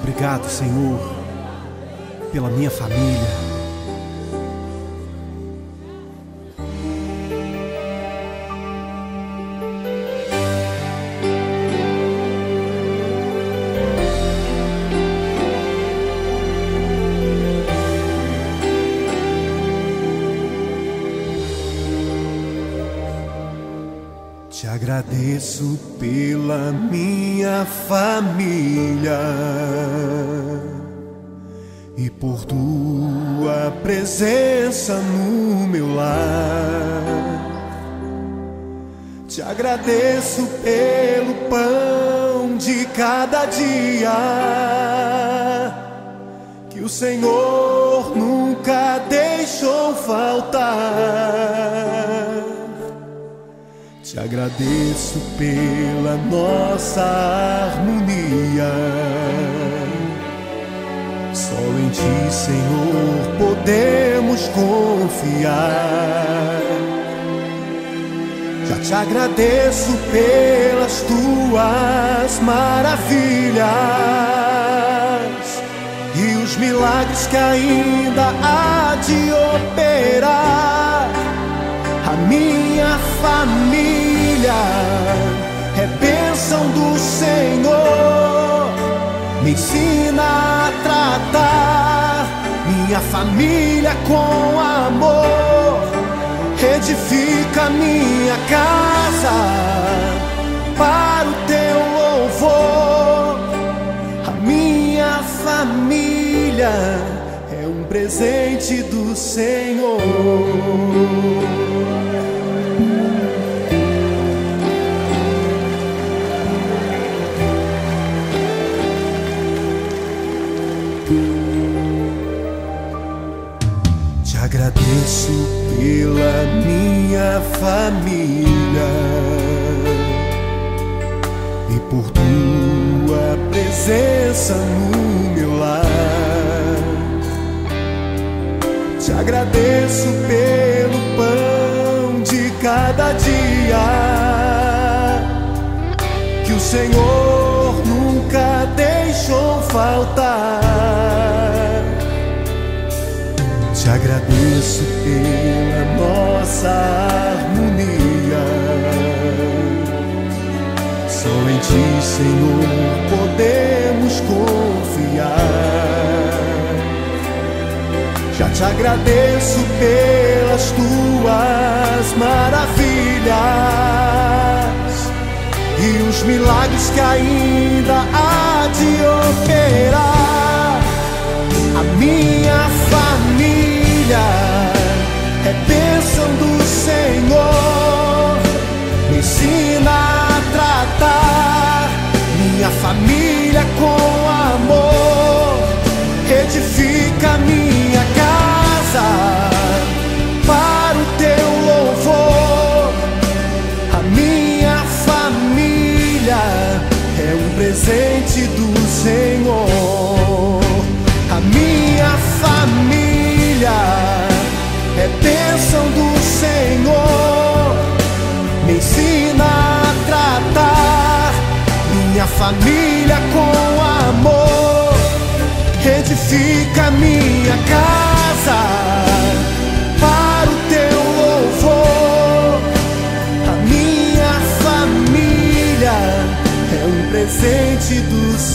Obrigado, Senhor, pela minha família. Te agradeço pela minha família e por tua presença no meu lar. Te agradeço pelo pão de cada dia que o Senhor nunca deixou faltar. Te agradeço pela nossa harmonia. Só em Ti, Senhor, podemos confiar. Já te agradeço pelas Tuas maravilhas e os milagres que ainda há de operar. A minha família é bênção do Senhor. Me ensina a tratar minha família com amor. Edifica minha casa para o Teu louvor. A minha família é um presente do Senhor. Te agradeço pela minha família e por Tua presença no meu lar. Te agradeço pelo pão de cada dia que o Senhor nunca deixou faltar. Te agradeço pela nossa harmonia. Só em Ti, Senhor, podemos confiar. Já te agradeço pelas Tuas maravilhas e os milagres que ainda há de operar. A minha família é bênção do Senhor. Me ensina a tratar minha família com amor. Edifica minha casa para o Teu louvor. A minha família é um presente do Senhor. A minha família é bênção do Senhor. Me ensina a tratar minha família com amor. Edifica minha casa para o Teu louvor. A minha família é um presente do Senhor.